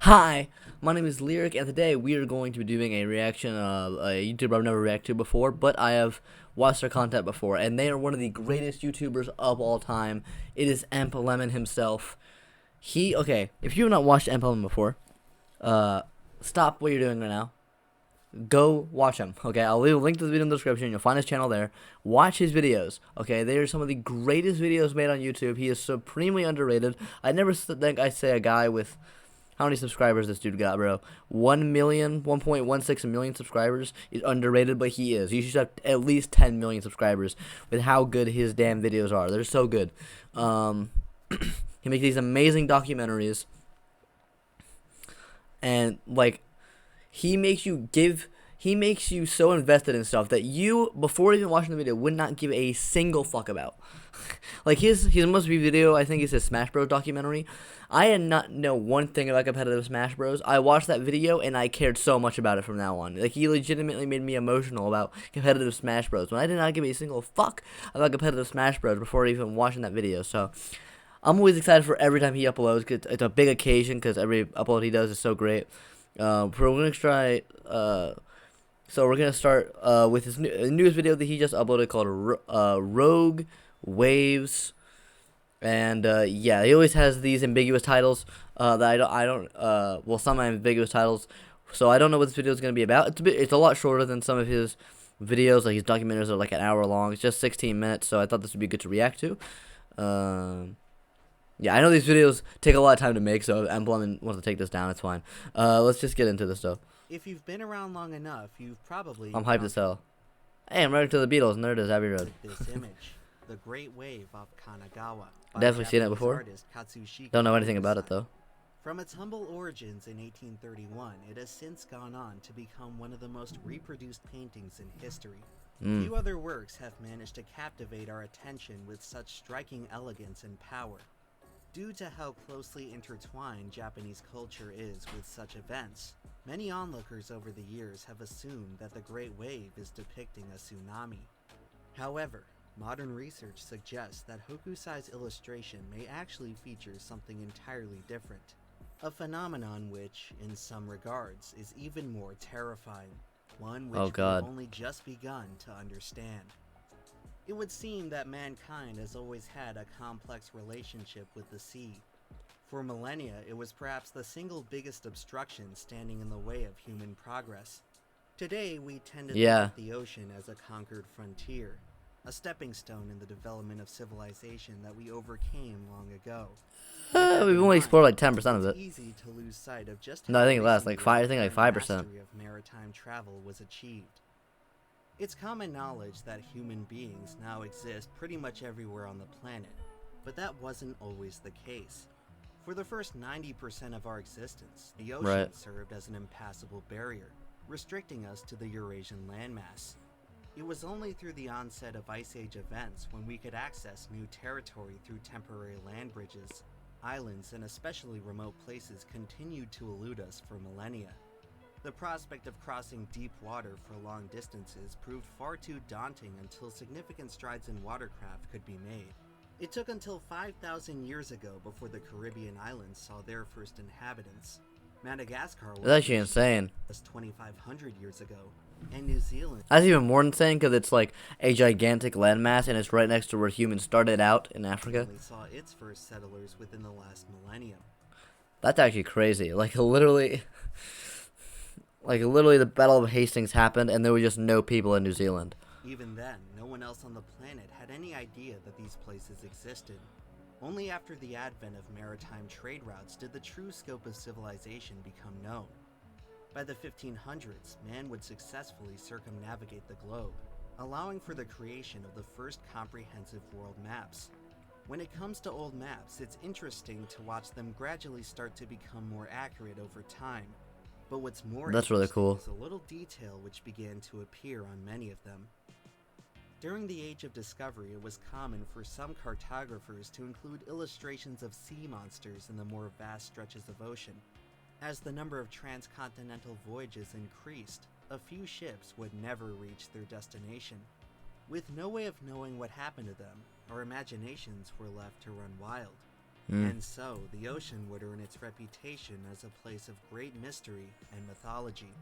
Hi, my name is Lyric, and today we are going to be doing a reaction of a YouTuber I've never reacted to before, but I have watched their content before, and they are one of the greatest YouTubers of all time. It is EmpLemon himself. Okay, if you have not watched EmpLemon before, uh, stop what you're doing right now. Go watch him, okay? I'll leave a link to the video in the description. You'll find his channel there. Watch his videos, okay? They are some of the greatest videos made on YouTube. He is supremely underrated. I never think I say a guy with... How many subscribers this dude got, bro? 1 million, 1.16 million subscribers is underrated, but he is. He should have at least 10 million subscribers with how good his damn videos are. They're so good. He makes these amazing documentaries, and like he makes you so invested in stuff that you, before even watching the video, would not give a single fuck about. Like his most viewed video, I think, is his Smash Bros documentary. I did not know one thing about competitive Smash Bros. I watched that video and I cared so much about it from now on. Like, he legitimately made me emotional about competitive Smash Bros. When I did not give a single fuck about competitive Smash Bros. Before even watching that video. So I'm always excited for every time he uploads. 'Cause it's a big occasion because every upload he does is so great. We're gonna try. So we're gonna start with his newest video that he just uploaded called Rogue Waves. And yeah, he always has these ambiguous titles that I don't well, some ambiguous titles, so I don't know what this video is going to be about. It's a lot shorter than some of his videos. Like, his documentaries are like an hour long. It's just 16 minutes, so I thought this would be good to react to. Yeah, I know these videos take a lot of time to make, so if EmpLemon wants to take this down, it's fine. Let's just get into this though. If you've been around long enough, you've probably... I'm hyped as hell. Hey, I'm ready to the Beatles, and there it is, Abbey Road. This image, the Great Wave of Kanagawa. Definitely seen it before. Don't know anything about it though. From its humble origins in 1831, it has since gone on to become one of the most reproduced paintings in history. Few other works have managed to captivate our attention with such striking elegance and power. Due to how closely intertwined Japanese culture is with such events, many onlookers over the years have assumed that the Great Wave is depicting a tsunami. However, modern research suggests that Hokusai's illustration may actually feature something entirely different, a phenomenon which, in some regards, is even more terrifying, one which we've only just begun to understand. It would seem that mankind has always had a complex relationship with the sea. For millennia, it was perhaps the single biggest obstruction standing in the way of human progress. Today, we tend to think of the ocean as a conquered frontier, a stepping stone in the development of civilization that we overcame long ago. We've only explored like 10% of it. It's easy to lose sight of just no, I think less, like 5%. The mastery of maritime travel was achieved. It's common knowledge that human beings now exist pretty much everywhere on the planet, but that wasn't always the case. For the first 90% of our existence, the ocean served as an impassable barrier, restricting us to the Eurasian landmass. It was only through the onset of Ice Age events when we could access new territory through temporary land bridges. Islands and especially remote places continued to elude us for millennia. The prospect of crossing deep water for long distances proved far too daunting until significant strides in watercraft could be made. It took until 5,000 years ago before the Caribbean islands saw their first inhabitants. Madagascar was actually insane. 2,500 years ago, and New Zealand. That's even more insane because it's like a gigantic landmass and it's right next to where humans started out in Africa. Saw its first settlers within the last millennium. That's actually crazy. Like literally, the Battle of Hastings happened and there were just no people in New Zealand. Even then, no one else on the planet had any idea that these places existed. Only after the advent of maritime trade routes did the true scope of civilization become known. By the 1500s, man would successfully circumnavigate the globe, allowing for the creation of the first comprehensive world maps. When it comes to old maps, it's interesting to watch them gradually start to become more accurate over time. But what's more really cool is a little detail which began to appear on many of them. During the Age of Discovery, it was common for some cartographers to include illustrations of sea monsters in the more vast stretches of ocean. As the number of transcontinental voyages increased, a few ships would never reach their destination. With no way of knowing what happened to them, our imaginations were left to run wild. And so, the ocean would earn its reputation as a place of great mystery and mythology.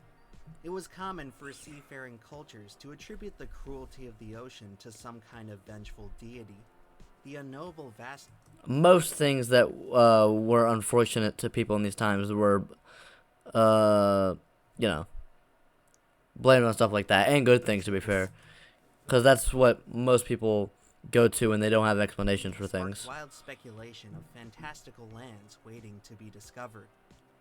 It was common for seafaring cultures to attribute the cruelty of the ocean to some kind of vengeful deity. The unknowable vast Most things that were unfortunate to people in these times were, uh, you know, blamed on stuff like that, and good things, to be fair. Because that's what most people go to when they don't have explanations for sparked things. wild speculation of fantastical lands waiting to be discovered.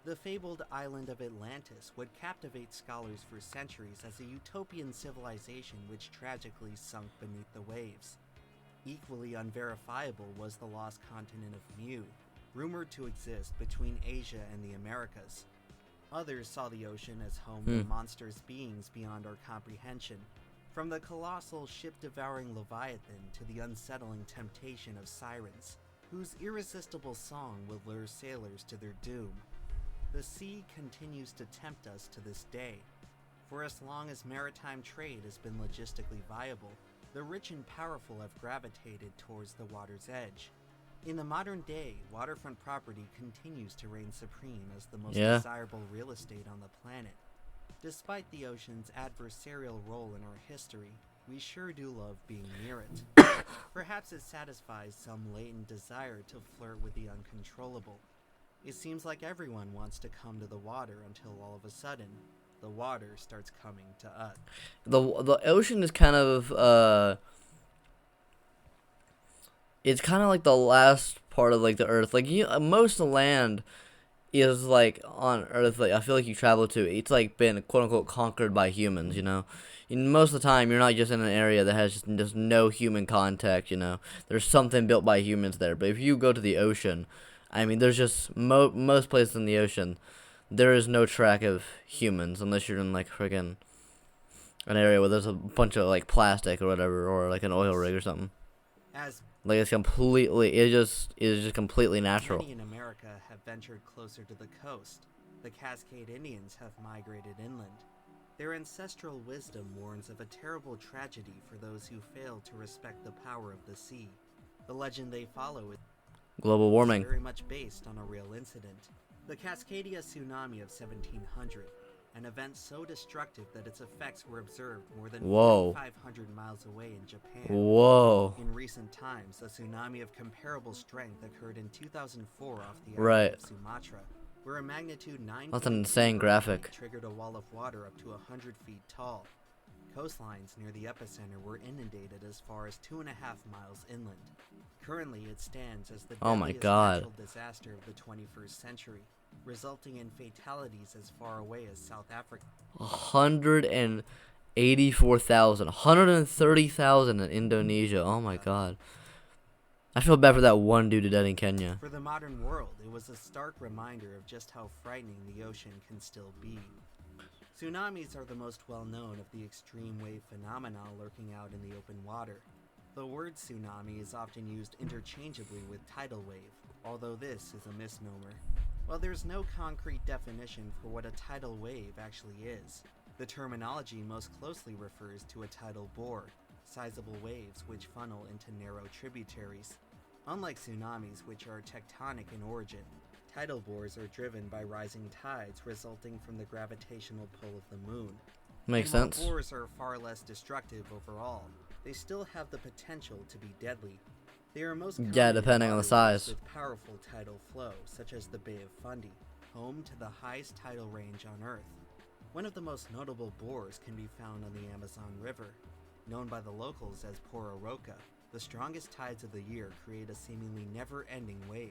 The fabled island of Atlantis would captivate scholars for centuries as a utopian civilization which tragically sunk beneath the waves. Equally unverifiable was the lost continent of Mu, rumored to exist between Asia and the Americas. Others saw the ocean as home to monstrous beings beyond our comprehension, from the colossal ship-devouring Leviathan to the unsettling temptation of sirens, whose irresistible song will lure sailors to their doom. The sea continues to tempt us to this day. For as long as maritime trade has been logistically viable, the rich and powerful have gravitated towards the water's edge. In the modern day, waterfront property continues to reign supreme as the most desirable real estate on the planet. Despite the ocean's adversarial role in our history, we sure do love being near it. Perhaps it satisfies some latent desire to flirt with the uncontrollable. It seems like everyone wants to come to the water until all of a sudden, the water starts coming to us. The ocean is kind of it's kind of like the last part of like the earth. Like most of the land is like on earth. Like I feel like you travel to, it's like been quote unquote conquered by humans. You know, and most of the time you're not just in an area that has just no human contact. You know, there's something built by humans there. But if you go to the ocean, I mean, there's just most places in the ocean, there is no track of humans unless you're in like friggin' an area where there's a bunch of like plastic or whatever, or like an oil rig or something. As Like it is just completely natural. many in America have ventured closer to the coast, the Cascade Indians have migrated inland. Their ancestral wisdom warns of a terrible tragedy for those who fail to respect the power of the sea. The legend they follow is Global warming. very much based on a real incident. The Cascadia tsunami of 1700, an event so destructive that its effects were observed more than 4,500 miles away in Japan. Whoa. In recent times, a tsunami of comparable strength occurred in 2004 off the island of Sumatra, where a magnitude 9 That's an insane graphic. triggered a wall of water up to 100 feet tall. Coastlines near the epicenter were inundated as far as 2.5 miles inland. Currently, it stands as the deadliest natural disaster of the 21st century, resulting in fatalities as far away as South Africa. 184,000, 130,000 in Indonesia. Oh my god. I feel bad for that one dude dead in Kenya. For the modern world, it was a stark reminder of just how frightening the ocean can still be. Tsunamis are the most well-known of the extreme wave phenomena lurking out in the open water. The word tsunami is often used interchangeably with tidal wave, although this is a misnomer. While there's no concrete definition for what a tidal wave actually is, the terminology most closely refers to a tidal bore, sizable waves which funnel into narrow tributaries. Unlike tsunamis, which are tectonic in origin, tidal bores are driven by rising tides resulting from the gravitational pull of the moon. Makes While sense. bores are far less destructive overall, they still have the potential to be deadly. They are most common in depending on the waterways size. with powerful tidal flow, such as the Bay of Fundy, home to the highest tidal range on Earth. One of the most notable bores can be found on the Amazon River. Known by the locals as Pororoca, the strongest tides of the year create a seemingly never-ending wave,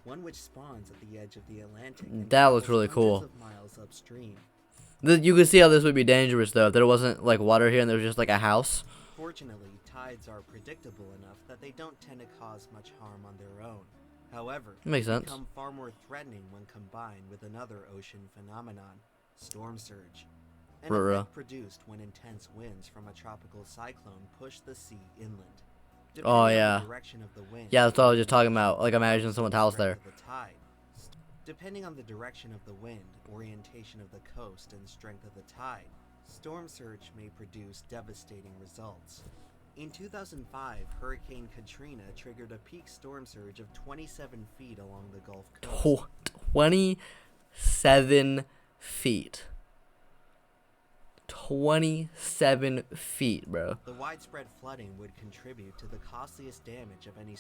one which spawns at the edge of the Atlantic and That looks travels really cool. hundreds of miles upstream. You can see how this would be dangerous though if there wasn't like water here and there was just like a house. Fortunately, tides are predictable enough that they don't tend to cause much harm on their own. However, Makes they sense. become far more threatening when combined with another ocean phenomenon, storm surge. An effect produced when intense winds from a tropical cyclone push the sea inland. Depending on the direction of the wind, Yeah, that's what I was just talking about. Like imagine someone's house there. Depending on the direction of the wind, orientation of the coast, and strength of the tide, storm surge may produce devastating results. In 2005, Hurricane Katrina triggered a peak storm surge of 27 feet along the Gulf Coast. 27 feet. 27 feet, bro. The widespread flooding would contribute to the costliest damage of any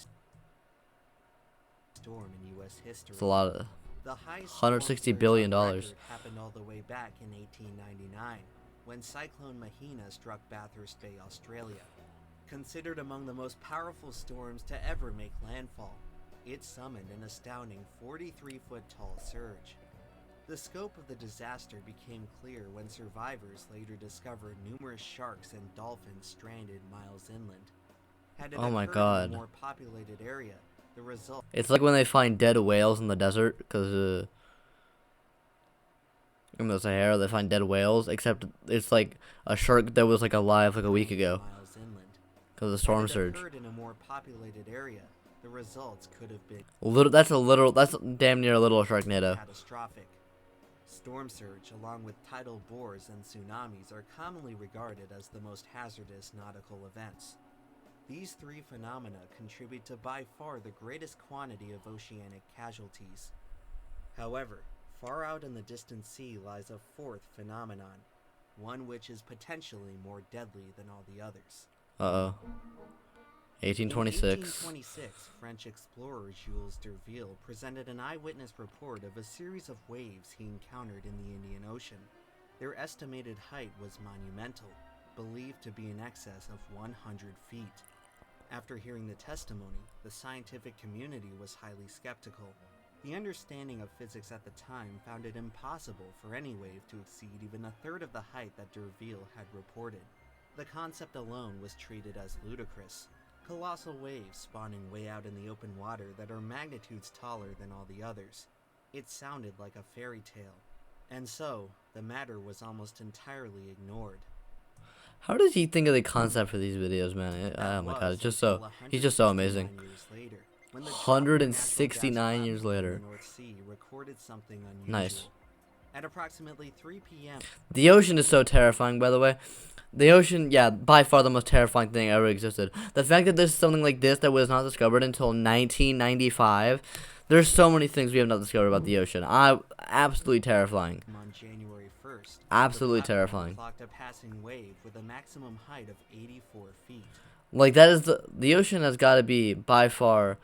storm in U.S. history. It's a lot of The highest $160 billion. happened all the way back in 1899, when Cyclone Mahina struck Bathurst Bay, Australia. Considered among the most powerful storms to ever make landfall, it summoned an astounding 43-foot-tall surge. The scope of the disaster became clear when survivors later discovered numerous sharks and dolphins stranded miles inland. Had it Oh my occurred God. in a more populated area, the result It's like when they find dead whales in the desert, because in the Sahara they find dead whales, except it's like a shark that was like alive like a week ago miles inland. because of the storm Had it surge. occurred in a more populated area, the results could have been That's damn near a little Sharknado. catastrophic. Storm surge, along with tidal bores and tsunamis, are commonly regarded as the most hazardous nautical events. These three phenomena contribute to by far the greatest quantity of oceanic casualties. However, far out in the distant sea lies a fourth phenomenon, one which is potentially more deadly than all the others. Uh-oh. In 1826. 1826, French explorer Jules d'Urville presented an eyewitness report of a series of waves he encountered in the Indian Ocean. Their estimated height was monumental, believed to be in excess of 100 feet. After hearing the testimony, the scientific community was highly skeptical. The understanding of physics at the time found it impossible for any wave to exceed even a third of the height that d'Urville had reported. The concept alone was treated as ludicrous. Colossal waves spawning way out in the open water that are magnitudes taller than all the others. It sounded like a fairy tale. And so, the matter was almost entirely ignored. How does he think of the concept for these videos, man? Oh my God, he's just so amazing. 169 years later. North Sea recorded something unusual. Nice. At approximately 3 p.m. The ocean is so terrifying, by the way. The ocean, yeah, by far the most terrifying thing ever existed. The fact that there's something like this that was not discovered until 1995, there's so many things we have not discovered about the ocean. Absolutely terrifying. On January 1st, Absolutely the platform terrifying. clocked a passing wave with a maximum height of 84 feet. Like, that is the ocean has got to be by far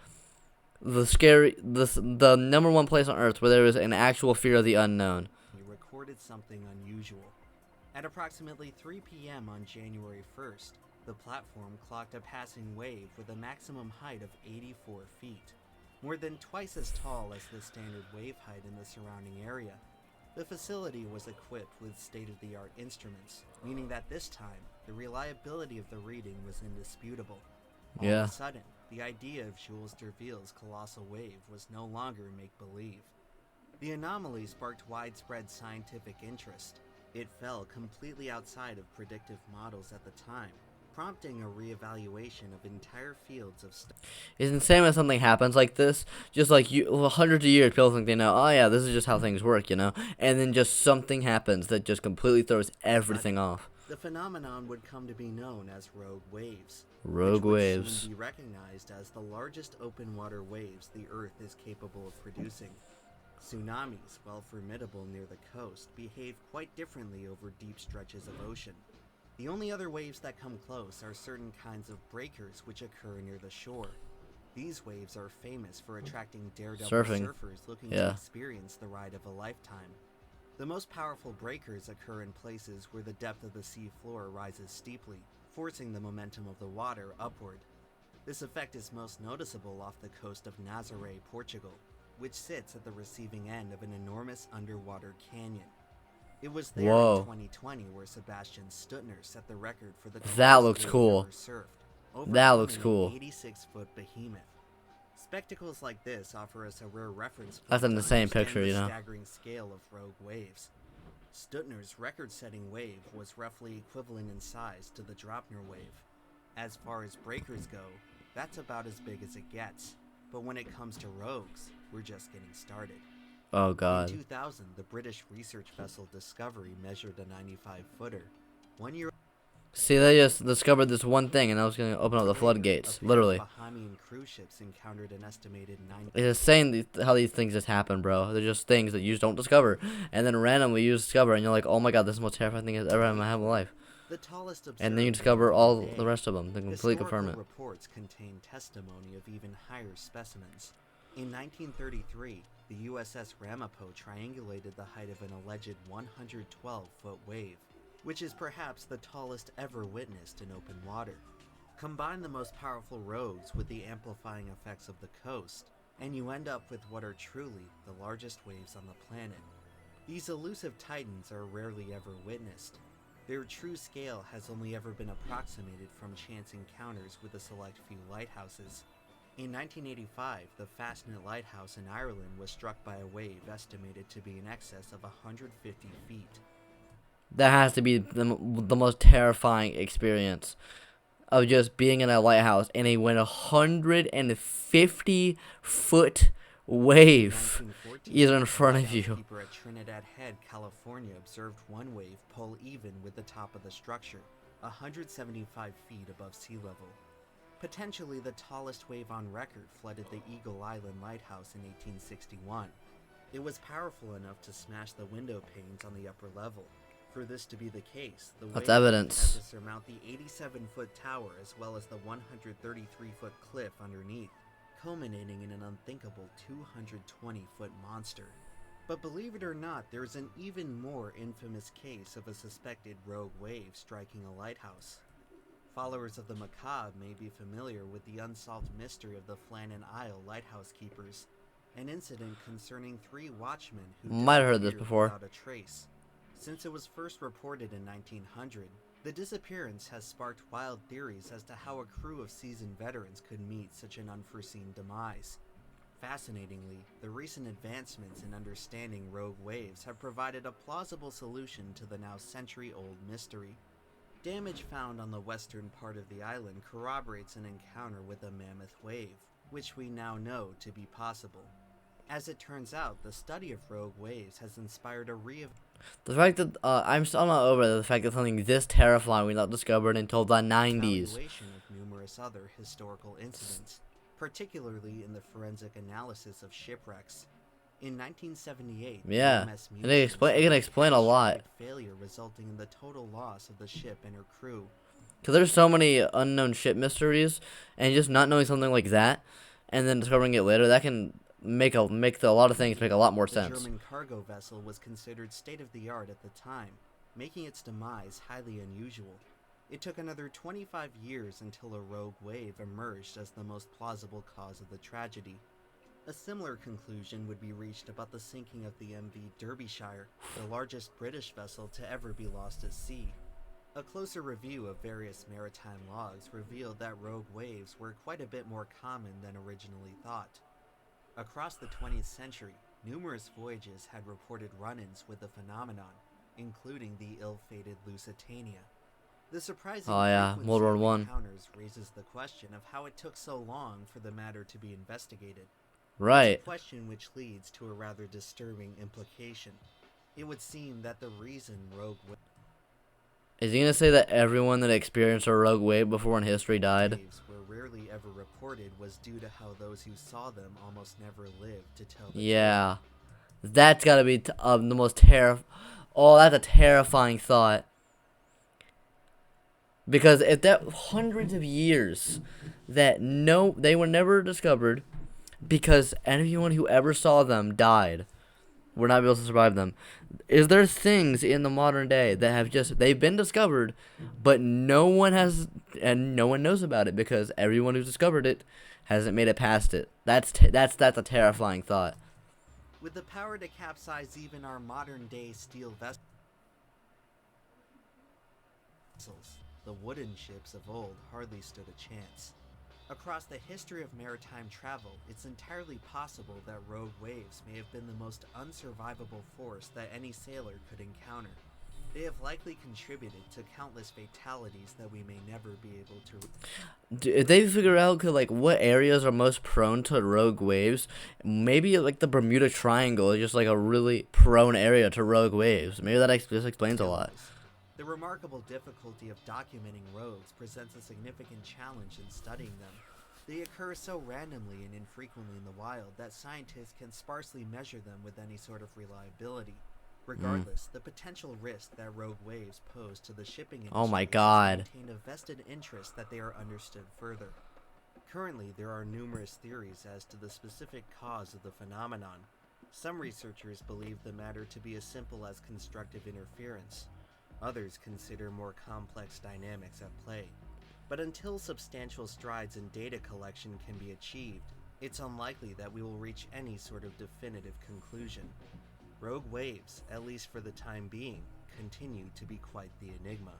the number one place on Earth where there is an actual fear of the unknown. He recorded something unusual. At approximately 3 p.m. on January 1st, the platform clocked a passing wave with a maximum height of 84 feet, more than twice as tall as the standard wave height in the surrounding area. The facility was equipped with state-of-the-art instruments, meaning that this time, the reliability of the reading was indisputable. All of a sudden, the idea of Jules d'Urville's colossal wave was no longer make-believe. The anomaly sparked widespread scientific interest. It fell completely outside of predictive models at the time, prompting a reevaluation of entire fields of study. It's insane when something happens like this. Just like hundreds of years, people think they know, oh yeah, this is just how things work, you know? And then just something happens that just completely throws everything off. The phenomenon would come to be known as rogue waves. Rogue which waves. would soon be recognized as the largest open water waves the Earth is capable of producing. Tsunamis, while formidable near the coast, behave quite differently over deep stretches of ocean. The only other waves that come close are certain kinds of breakers which occur near the shore. These waves are famous for attracting daredevil surfers looking to experience the ride of a lifetime. The most powerful breakers occur in places where the depth of the sea floor rises steeply, forcing the momentum of the water upward. This effect is most noticeable off the coast of Nazaré, Portugal, which sits at the receiving end of an enormous underwater canyon. It was there in 2020 where Sebastian Stuttner set the record for the tallest wave ever surfed, That looks overcoming cool. an 86-foot behemoth. Spectacles like this offer us a rare reference point That's in to the same understand picture, the you know. staggering scale of rogue waves. Stuttner's record-setting wave was roughly equivalent in size to the Dropner wave. As far as breakers go, that's about as big as it gets. But when it comes to rogues, we're just getting started. Oh God. In 2000, the British research vessel Discovery measured a 95-footer. 1 year See, they just discovered this one thing, and that was going to open up the floodgates, A pair literally. of Bahamian cruise ships encountered an estimated 9. It's insane how these things just happen, bro. They're just things that you just don't discover, and then randomly you discover, and you're like, oh my god, this is the most terrifying thing I've ever had in my life. The tallest And then you observed discover wave all of the day. rest of them. They completely confirm Historical it. reports contain testimony of even higher specimens. In 1933, the USS Ramapo triangulated the height of an alleged 112-foot wave, which is perhaps the tallest ever witnessed in open water. Combine the most powerful rogues with the amplifying effects of the coast, and you end up with what are truly the largest waves on the planet. These elusive titans are rarely ever witnessed. Their true scale has only ever been approximated from chance encounters with a select few lighthouses. In 1985, the Fastnet Lighthouse in Ireland was struck by a wave estimated to be in excess of 150 feet. That has to be the most terrifying experience of just being in a lighthouse and a 150-foot wave is in front of you. Keeper at Trinidad Head, California, observed one wave pull even with the top of the structure, 175 feet above sea level. Potentially the tallest wave on record flooded the Eagle Island Lighthouse in 1861. It was powerful enough to smash the window panes on the upper level. For this to be the case, the That's wave evidence. had to surmount the 87-foot tower as well as the 133-foot cliff underneath, culminating in an unthinkable 220-foot monster. But believe it or not, there's an even more infamous case of a suspected rogue wave striking a lighthouse. Followers of the macabre may be familiar with the unsolved mystery of the Flannan Isle lighthouse keepers, an incident concerning 3 watchmen who Might have heard this disappeared before. without a trace. Since it was first reported in 1900, the disappearance has sparked wild theories as to how a crew of seasoned veterans could meet such an unforeseen demise. Fascinatingly, the recent advancements in understanding rogue waves have provided a plausible solution to the now century-old mystery. Damage found on the western part of the island corroborates an encounter with a mammoth wave, which we now know to be possible. As it turns out, the study of rogue waves has inspired a The fact that I'm still not over the fact that something this terrifying was not discovered until the 90s. evaluation of numerous other historical incidents, particularly in the forensic analysis of shipwrecks. In 1978, the Yeah, MS and it can explain a lot. failure resulting in the total loss of the ship and her crew. Because there's so many unknown ship mysteries, and just not knowing something like that, and then discovering it later, that can make a lot of things make a lot more The sense. German cargo vessel was considered state-of-the-art at the time, making its demise highly unusual. It took another 25 years until a rogue wave emerged as the most plausible cause of the tragedy. A similar conclusion would be reached about the sinking of the MV Derbyshire, the largest British vessel to ever be lost at sea. A closer review of various maritime logs revealed that rogue waves were quite a bit more common than originally thought. Across the 20th century, numerous voyages had reported run-ins with the phenomenon, including the ill-fated Lusitania. The surprising frequency World War of I. encounters raises the question of how it took so long for the matter to be investigated. Right. A question which leads to a rather disturbing implication. It would seem that the reason rogue Is he gonna say that everyone that experienced a rogue wave before in history died? waves were rarely ever reported was due to how those who saw them almost never lived to tell the Yeah, that's gotta be the most Oh, that's a terrifying thought. Because if that hundreds of years that they were never discovered because anyone who ever saw them died, we're not able to survive them. Is there things in the modern day that have they've been discovered, but no one knows about it because everyone who's discovered it hasn't made it past it. That's a terrifying thought. With the power to capsize even our modern-day steel vessels, the wooden ships of old hardly stood a chance. Across the history of maritime travel, it's entirely possible that rogue waves may have been the most unsurvivable force that any sailor could encounter. They have likely contributed to countless fatalities that we may never be able to... If they figure out what areas are most prone to rogue waves, maybe the Bermuda Triangle is just a really prone area to rogue waves. Maybe that just explains a lot. The remarkable difficulty of documenting rogues presents a significant challenge in studying them. They occur so randomly and infrequently in the wild that scientists can sparsely measure them with any sort of reliability. Regardless, the potential risk that rogue waves pose to the shipping industry Oh my God. has maintained a vested interest that they are understood further. Currently, there are numerous theories as to the specific cause of the phenomenon. Some researchers believe the matter to be as simple as constructive interference. Others consider more complex dynamics at play. But until substantial strides in data collection can be achieved, it's unlikely that we will reach any sort of definitive conclusion. Rogue waves, at least for the time being, continue to be quite the enigma.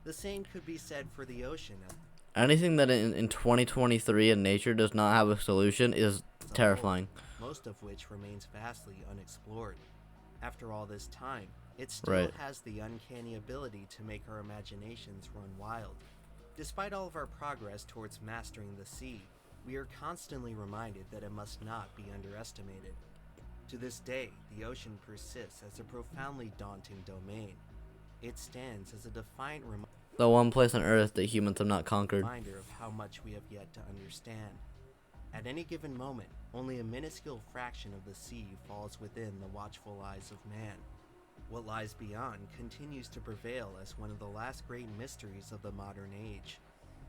The same could be said for the ocean. Anything that in 2023 in nature does not have a solution is terrifying. Most of which remains vastly unexplored. After all this time, it still has the uncanny ability to make our imaginations run wild. Despite all of our progress towards mastering the sea, we are constantly reminded that it must not be underestimated. To this day, the ocean persists as a profoundly daunting domain. It stands as a defiant the one place on Earth that humans have not conquered. Reminder of how much we have yet to understand. At any given moment, only a minuscule fraction of the sea falls within the watchful eyes of man. What lies beyond continues to prevail as one of the last great mysteries of the modern age.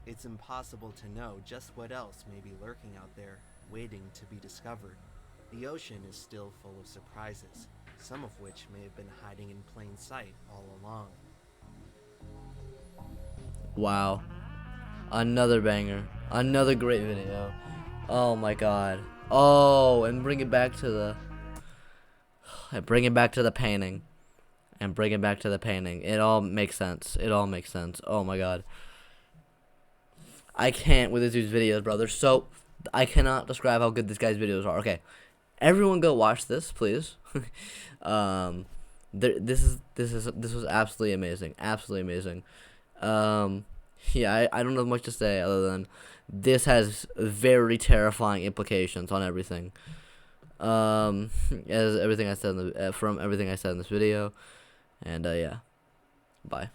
It's impossible to know just what else may be lurking out there, waiting to be discovered. The ocean is still full of surprises, some of which may have been hiding in plain sight all along. Wow. Another banger. Another great video. Oh my God. Oh, and bring it back to the painting. And bring it back to the painting. It all makes sense. It all makes sense. Oh my God. I can't with this dude's videos, brother. So I cannot describe how good this guy's videos are. Okay. Everyone go watch this, please. This was absolutely amazing. Absolutely amazing. Yeah, I don't have much to say other than this has very terrifying implications on everything. As everything I said from everything I said in this video, and yeah, bye.